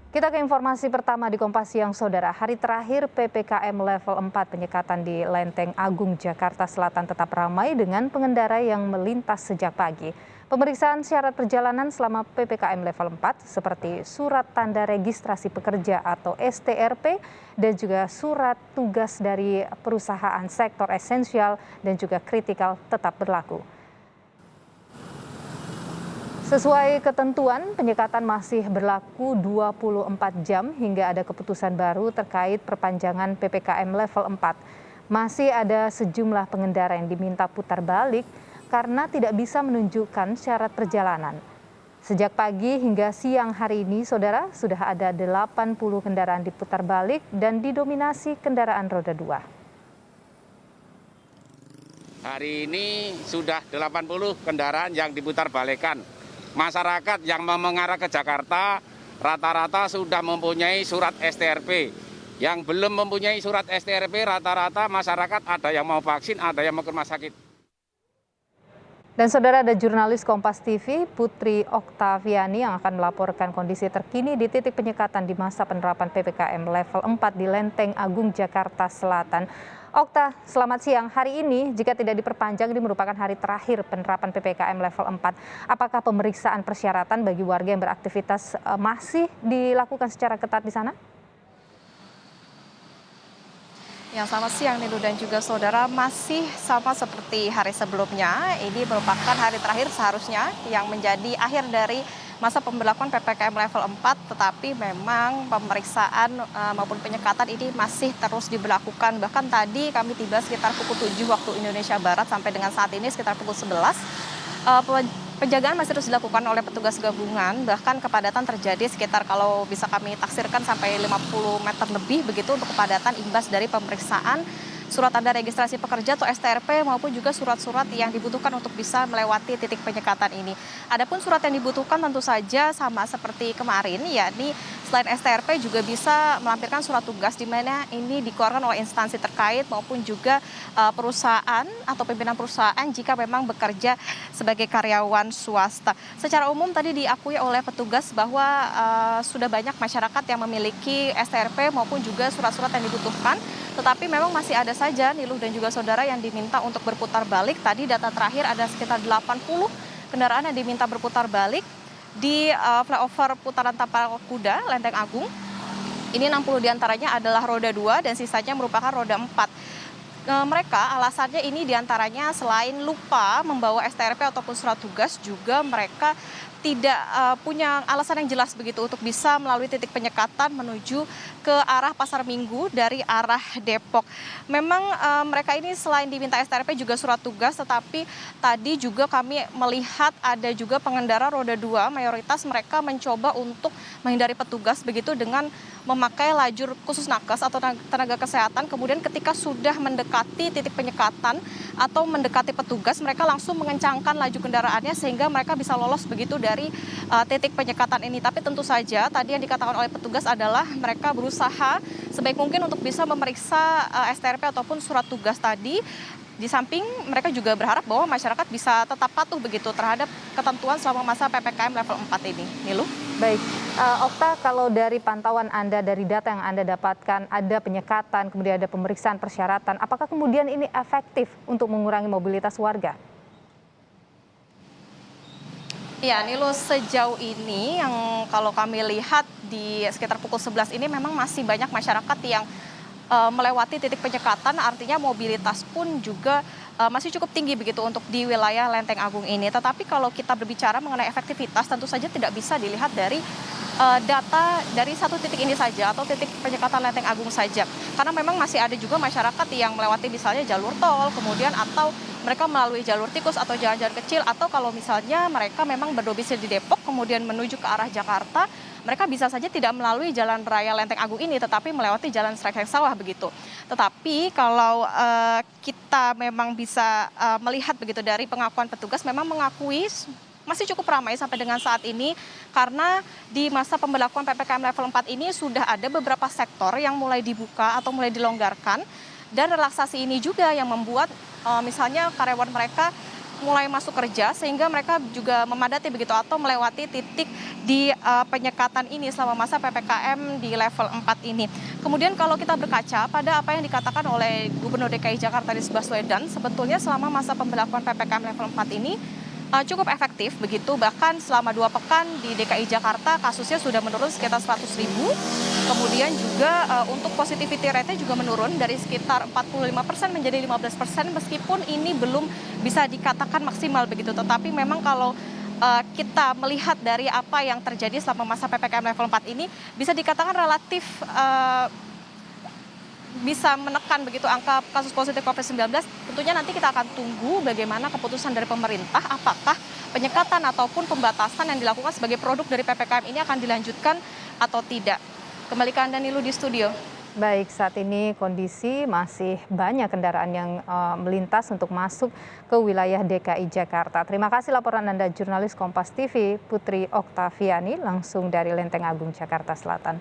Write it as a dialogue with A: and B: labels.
A: Kita ke informasi pertama di Kompas Siang, Saudara. Hari terakhir PPKM level 4 penyekatan di Lenteng Agung, Jakarta Selatan tetap ramai dengan pengendara yang melintas sejak pagi. Pemeriksaan syarat perjalanan selama PPKM level 4 seperti surat tanda registrasi pekerja atau STRP dan juga surat tugas dari perusahaan sektor esensial dan juga kritikal tetap berlaku. Sesuai ketentuan, penyekatan masih berlaku 24 jam hingga ada keputusan baru terkait perpanjangan PPKM level 4. Masih ada sejumlah pengendara yang diminta putar balik karena tidak bisa menunjukkan syarat perjalanan. Sejak pagi hingga siang hari ini, Saudara, sudah ada 80 kendaraan diputar balik dan didominasi kendaraan roda 2.
B: Hari ini sudah 80 kendaraan yang diputar balikan. Masyarakat yang mau mengarah ke Jakarta rata-rata sudah mempunyai surat STRP. Yang belum mempunyai surat STRP rata-rata masyarakat ada yang mau vaksin, ada yang mau ke rumah sakit.
A: Dan Saudara, ada jurnalis Kompas TV Putri Oktaviani yang akan melaporkan kondisi terkini di titik penyekatan di masa penerapan PPKM level 4 di Lenteng Agung, Jakarta Selatan. Okta, selamat siang. Hari ini jika tidak diperpanjang ini merupakan hari terakhir penerapan PPKM level 4. Apakah pemeriksaan persyaratan bagi warga yang beraktivitas masih dilakukan secara ketat di sana?
C: Yang selamat siang Nilu dan juga saudara, masih sama seperti hari sebelumnya. Ini merupakan hari terakhir seharusnya yang menjadi akhir dari masa pemberlakuan PPKM level 4, tetapi memang pemeriksaan maupun penyekatan ini masih terus diberlakukan. Bahkan tadi kami tiba sekitar pukul 7 waktu Indonesia Barat sampai dengan saat ini sekitar pukul 11. Penjagaan masih terus dilakukan oleh petugas gabungan, bahkan kepadatan terjadi sekitar kalau bisa kami taksirkan sampai 50 meter lebih begitu untuk kepadatan imbas dari pemeriksaan surat tanda registrasi pekerja atau STRP maupun juga surat-surat yang dibutuhkan untuk bisa melewati titik penyekatan ini. Adapun surat yang dibutuhkan tentu saja sama seperti kemarin, yakni selain STRP juga bisa melampirkan surat tugas di mana ini dikeluarkan oleh instansi terkait maupun juga perusahaan atau pimpinan perusahaan jika memang bekerja sebagai karyawan swasta. Secara umum tadi diakui oleh petugas bahwa sudah banyak masyarakat yang memiliki STRP maupun juga surat-surat yang dibutuhkan. Tetapi memang masih ada saja Niluh dan juga saudara yang diminta untuk berputar balik. Tadi data terakhir ada sekitar 80 kendaraan yang diminta berputar balik di flyover putaran Tapal Kuda, Lenteng Agung. Ini 60 diantaranya adalah roda 2 dan sisanya merupakan roda 4. Mereka alasannya ini diantaranya selain lupa membawa STRP ataupun surat tugas, juga mereka tidak punya alasan yang jelas begitu untuk bisa melalui titik penyekatan menuju ke arah Pasar Minggu dari arah Depok. Memang mereka ini selain diminta STRP juga surat tugas, tetapi tadi juga kami melihat ada juga pengendara roda 2, mayoritas mereka mencoba untuk menghindari petugas begitu dengan memakai lajur khusus nakes atau tenaga kesehatan. Kemudian ketika sudah mendekati titik penyekatan atau mendekati petugas, mereka langsung mengencangkan laju kendaraannya sehingga mereka bisa lolos begitu dari titik penyekatan ini. Tapi tentu saja tadi yang dikatakan oleh petugas adalah mereka berusaha sebaik mungkin untuk bisa memeriksa STRP ataupun surat tugas tadi. Di samping mereka juga berharap bahwa masyarakat bisa tetap patuh begitu terhadap ketentuan selama masa PPKM level 4 ini. Nilu?
A: Baik, Okta, kalau dari pantauan Anda, dari data yang Anda dapatkan, ada penyekatan, kemudian ada pemeriksaan persyaratan, apakah kemudian ini efektif untuk mengurangi mobilitas warga?
C: Ya, Nilu, sejauh ini yang kalau kami lihat di sekitar pukul 11 ini memang masih banyak masyarakat yang melewati titik penyekatan, artinya mobilitas pun juga masih cukup tinggi begitu untuk di wilayah Lenteng Agung ini. Tetapi kalau kita berbicara mengenai efektivitas, tentu saja tidak bisa dilihat dari data dari satu titik ini saja atau titik penyekatan Lenteng Agung saja. Karena memang masih ada juga masyarakat yang melewati misalnya jalur tol, kemudian atau mereka melalui jalur tikus atau jalan-jalan kecil, atau kalau misalnya mereka memang berdomisili di Depok kemudian menuju ke arah Jakarta, mereka bisa saja tidak melalui jalan raya Lenteng Agung ini, tetapi melewati jalan Srexeng Sawah begitu. Tetapi kalau kita memang bisa melihat begitu dari pengakuan petugas, memang mengakui masih cukup ramai sampai dengan saat ini karena di masa pemberlakuan PPKM level 4 ini sudah ada beberapa sektor yang mulai dibuka atau mulai dilonggarkan, dan relaksasi ini juga yang membuat misalnya karyawan mereka mulai masuk kerja sehingga mereka juga memadati begitu atau melewati titik di penyekatan ini selama masa PPKM di level 4 ini. Kemudian kalau kita berkaca pada apa yang dikatakan oleh Gubernur DKI Jakarta Anies Baswedan, sebetulnya selama masa pemberlakuan PPKM level 4 ini cukup efektif begitu, bahkan selama 2 pekan di DKI Jakarta kasusnya sudah menurun sekitar 100.000. Kemudian juga untuk positivity rate-nya juga menurun dari sekitar 45% menjadi 15%, meskipun ini belum bisa dikatakan maksimal begitu. Tetapi memang kalau kita melihat dari apa yang terjadi selama masa PPKM level 4 ini bisa dikatakan relatif bisa menekan begitu angka kasus positif COVID-19. Tentunya nanti kita akan tunggu bagaimana keputusan dari pemerintah, apakah penyekatan ataupun pembatasan yang dilakukan sebagai produk dari PPKM ini akan dilanjutkan atau tidak. Kembali ke Anda Nilu di studio.
A: Baik, saat ini kondisi masih banyak kendaraan yang melintas untuk masuk ke wilayah DKI Jakarta. Terima kasih laporan Anda jurnalis Kompas TV Putri Oktaviani langsung dari Lenteng Agung, Jakarta Selatan.